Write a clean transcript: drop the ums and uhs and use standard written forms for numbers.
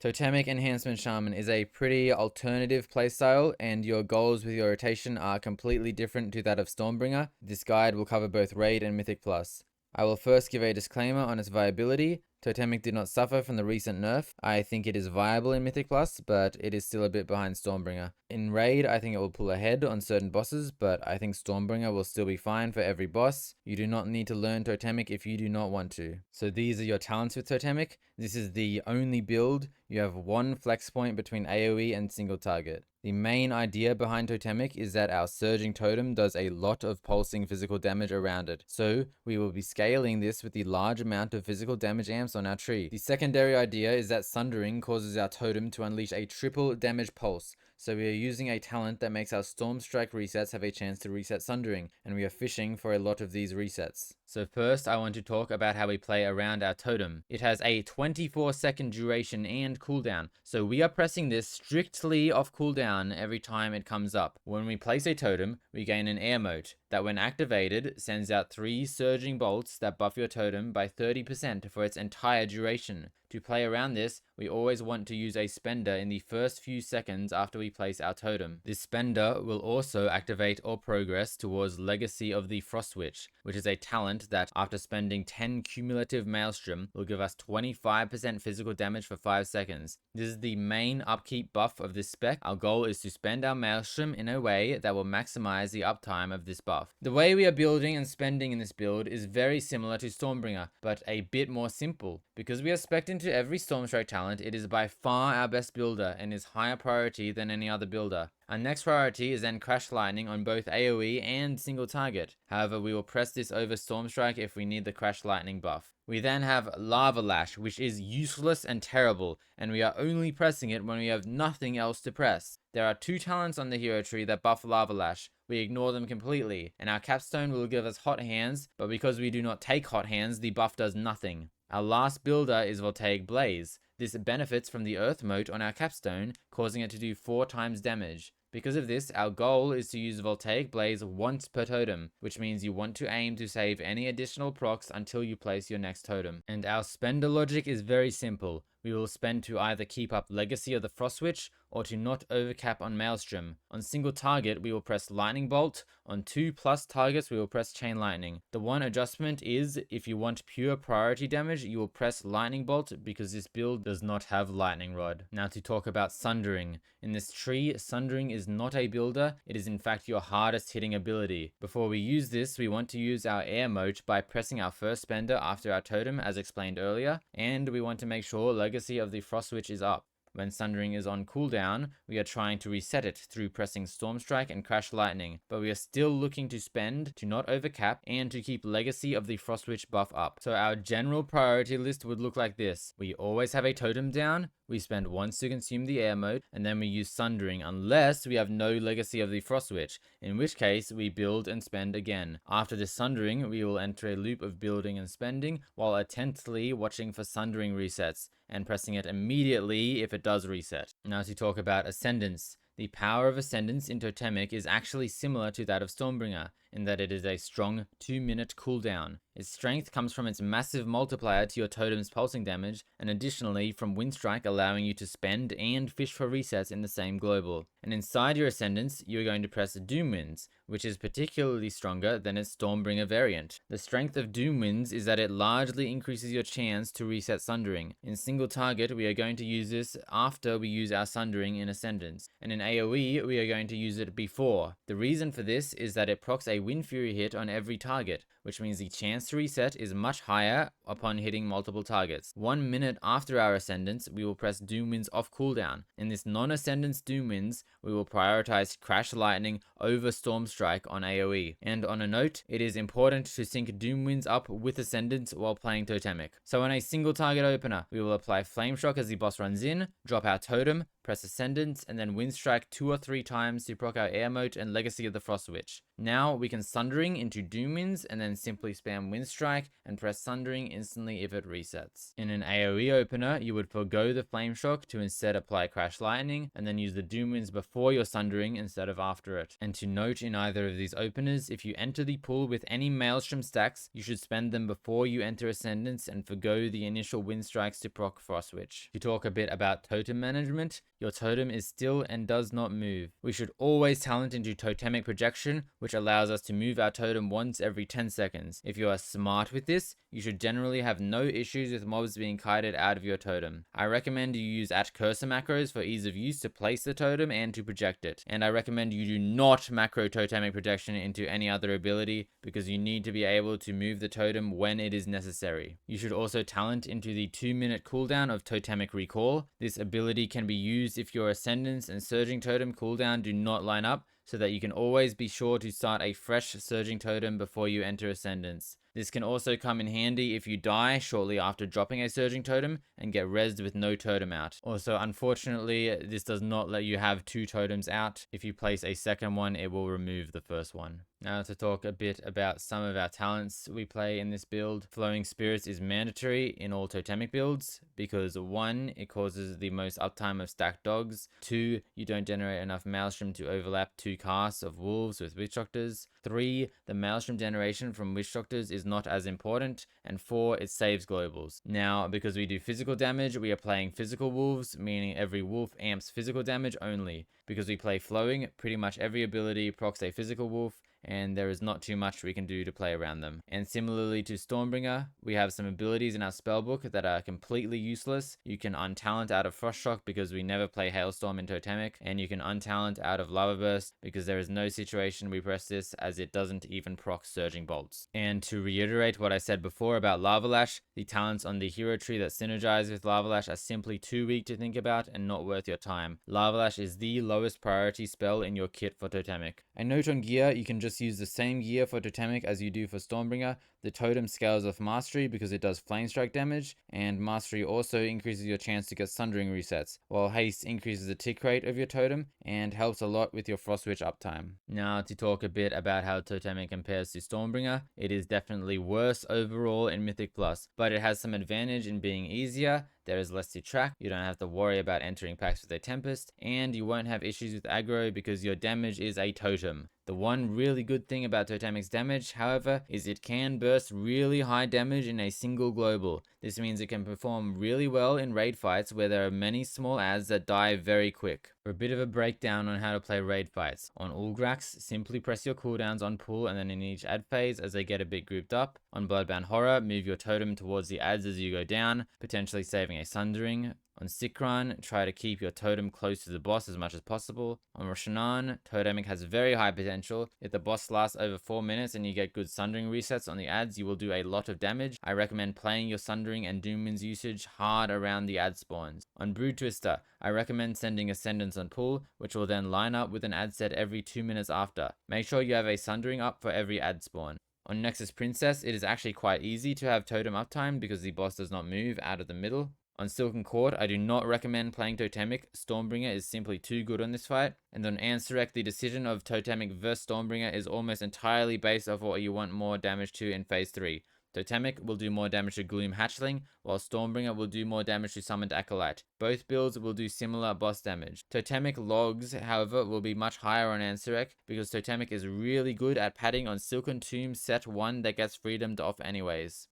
Totemic Enhancement Shaman is a pretty alternative playstyle, and your goals with your rotation are completely different to that of Stormbringer. This guide will cover both Raid and Mythic Plus. I will first give a disclaimer on its viability. Totemic did not suffer from the recent nerf. I think it is viable in Mythic Plus, but it is still a bit behind Stormbringer. In Raid, I think it will pull ahead on certain bosses, but I think Stormbringer will still be fine for every boss. You do not need to learn Totemic if you do not want to. So these are your talents with Totemic. This is the only build. You have one flex point between AoE and single target. The main idea behind Totemic is that our Surging Totem does a lot of pulsing physical damage around it, so we will be scaling this with the large amount of physical damage amps on our tree. The secondary idea is that Sundering causes our totem to unleash a triple damage pulse, so we are using a talent that makes our Storm Strike resets have a chance to reset Sundering, and we are fishing for a lot of these resets. So first I want to talk about how we play around our totem. It has a 24-second duration and cooldown, so we are pressing this strictly off cooldown every time it comes up. When we place a totem, we gain an air mote that when activated sends out 3 surging bolts that buff your totem by 30% for its entire duration. To play around this, we always want to use a spender in the first few seconds after we place our totem. This spender will also activate or progress towards Legacy of the Frost Witch, which is a talent that after spending 10 cumulative Maelstrom will give us 25% physical damage for 5 seconds. This is the main upkeep buff of this spec. Our goal is to spend our Maelstrom in a way that will maximize the uptime of this buff. The way we are building and spending in this build is very similar to Stormbringer, but a bit more simple. Because we are spec'd into every Stormstrike talent, it is by far our best builder and is higher priority than any other builder. Our next priority is then Crash Lightning on both AoE and single target. However, we will press this over Stormstrike if we need the Crash Lightning buff. We then have Lava Lash, which is useless and terrible, and we are only pressing it when we have nothing else to press. There are 2 talents on the hero tree that buff Lava Lash. We ignore them completely, and our capstone will give us Hot Hands, but because we do not take Hot Hands, the buff does nothing. Our last builder is Voltaic Blaze. This benefits from the Earth mote on our capstone, causing it to do 4 times damage. Because of this, our goal is to use Voltaic Blaze once per totem, which means you want to aim to save any additional procs until you place your next totem. And our spender logic is very simple. We will spend to either keep up Legacy of the Frost Witch or to not overcap on Maelstrom. On single target, we will press Lightning Bolt. On 2+ targets, we will press Chain Lightning. The one adjustment is, if you want pure priority damage, you will press Lightning Bolt because this build does not have Lightning Rod. Now to talk about Sundering. In this tree, Sundering is not a builder, it is in fact your hardest hitting ability. Before we use this, we want to use our air mote by pressing our first spender after our totem as explained earlier, and we want to make sure Legacy of the Frost Witch is up. When Sundering is on cooldown, we are trying to reset it through pressing Stormstrike and Crash Lightning, but we are still looking to spend to not overcap and to keep Legacy of the Frost Witch buff up. So our general priority list would look like this. We always have a totem down, we spend once to consume the air mode, and then we use Sundering unless we have no Legacy of the Frost Witch, in which case we build and spend again. After this Sundering, we will enter a loop of building and spending while attentively watching for Sundering resets and pressing it immediately if it does reset. Now to talk about Ascendance. The power of Ascendance in Totemic is actually similar to that of Stormbringer, in that it is a strong 2-minute cooldown. Its strength comes from its massive multiplier to your totem's pulsing damage, and additionally from Windstrike allowing you to spend and fish for resets in the same global. And inside your Ascendance, you're going to press Doom Winds, which is particularly stronger than its Stormbringer variant. The strength of Doom Winds is that it largely increases your chance to reset Sundering. In single target, we are going to use this after we use our Sundering in Ascendance, and in AoE, we are going to use it before. The reason for this is that it procs a Wind Fury hit on every target, which means the chance to reset is much higher upon hitting multiple targets. 1 minute after our Ascendance, we will press Doom Winds off cooldown. In this non-Ascendance Doom Winds, we will prioritize Crash Lightning over Stormstrike on AoE. And on a note, it is important to sync Doom Winds up with Ascendance while playing Totemic. So on a single target opener, we will apply Flame Shock as the boss runs in, drop our totem, press Ascendance, and then Wind Strike 2 or 3 times to proc our Air Moat and Legacy of the Frost Witch. Now we can Sundering into Doom Winds and then simply spam Wind Strike and press Sundering instantly if it resets. In an AoE opener, you would forego the Flame Shock to instead apply Crash Lightning and then use the Doom Winds before your Sundering instead of after it. And to note in either of these openers, if you enter the pool with any Maelstrom stacks, you should spend them before you enter Ascendance and forgo the initial Wind Strikes to proc Frost Witch. To talk a bit about totem management, your totem is still and does not move. We should always talent into Totemic Projection, which allows us to move our totem once every 10 seconds. If you are smart with this, you should generally have no issues with mobs being kited out of your totem. I recommend you use @cursor macros for ease of use to place the totem and to project it. And I recommend you do not macro Totemic Projection into any other ability because you need to be able to move the totem when it is necessary. You should also talent into the 2-minute cooldown of Totemic Recall. This ability can be used if your Ascendance and Surging Totem cooldown do not line up, so that you can always be sure to start a fresh Surging Totem before you enter Ascendance. This can also come in handy if you die shortly after dropping a Surging Totem and get rezzed with no totem out. Also, unfortunately, this does not let you have 2 totems out. If you place a second one, it will remove the first one. Now to talk a bit about some of our talents we play in this build. Flowing Spirits is mandatory in all Totemic builds because 1, it causes the most uptime of stacked dogs. 2, you don't generate enough Maelstrom to overlap 2 casts of Wolves with Witch Doctors. 3, the Maelstrom generation from Witch Doctors is not as important. And 4, it saves globals. Now, because we do physical damage, we are playing physical wolves, meaning every wolf amps physical damage only. Because we play Flowing, pretty much every ability procs a physical wolf, and there is not too much we can do to play around them. And similarly to Stormbringer, we have some abilities in our spellbook that are completely useless. You can untalent out of Frost Shock because we never play Hailstorm in Totemic, and you can untalent out of Lava Burst because there is no situation we press this as it doesn't even proc Surging Bolts. And to reiterate what I said before about Lava Lash, the talents on the hero tree that synergize with Lava Lash are simply too weak to think about and not worth your time. Lava Lash is the lowest priority spell in your kit for Totemic. A note on gear, you can just use the same gear for Totemic as you do for Stormbringer. The totem scales off Mastery because it does Flame Strike damage, and Mastery also increases your chance to get Sundering resets, while Haste increases the tick rate of your totem and helps a lot with your Frost Witch uptime. Now to talk a bit about how Totemic compares to Stormbringer, it is definitely worse overall in Mythic Plus, but it has some advantage in being easier. There is less to track, you don't have to worry about entering packs with a Tempest, and you won't have issues with aggro because your damage is a totem. The one really good thing about Totemic's damage, however, is it can burst really high damage in a single global. This means it can perform really well in raid fights where there are many small adds that die very quick. For a bit of a breakdown on how to play raid fights, on Ulgrax, simply press your cooldowns on pull and then in each add phase as they get a bit grouped up. On Bloodbound Horror, move your totem towards the adds as you go down, potentially saving a Sundering. On Sikran, try to keep your totem close to the boss as much as possible. On Roshanan, Totemic has very high potential. If the boss lasts over 4 minutes and you get good Sundering resets on the adds, you will do a lot of damage. I recommend playing your Sundering and Doom Winds usage hard around the ad spawns. On Brood Twister, I recommend sending Ascendance on pull, which will then line up with an ad set every 2 minutes after. Make sure you have a Sundering up for every ad spawn. On Nexus Princess, it is actually quite easy to have totem uptime because the boss does not move out of the middle. On Silken Court, I do not recommend playing Totemic. Stormbringer is simply too good on this fight. And on Ansarek, the decision of Totemic vs Stormbringer is almost entirely based off what you want more damage to in Phase 3. Totemic will do more damage to Gloom Hatchling, while Stormbringer will do more damage to Summoned Acolyte. Both builds will do similar boss damage. Totemic logs, however, will be much higher on Ansarek, because Totemic is really good at padding on Silken Tomb set 1 that gets freedomed off anyways.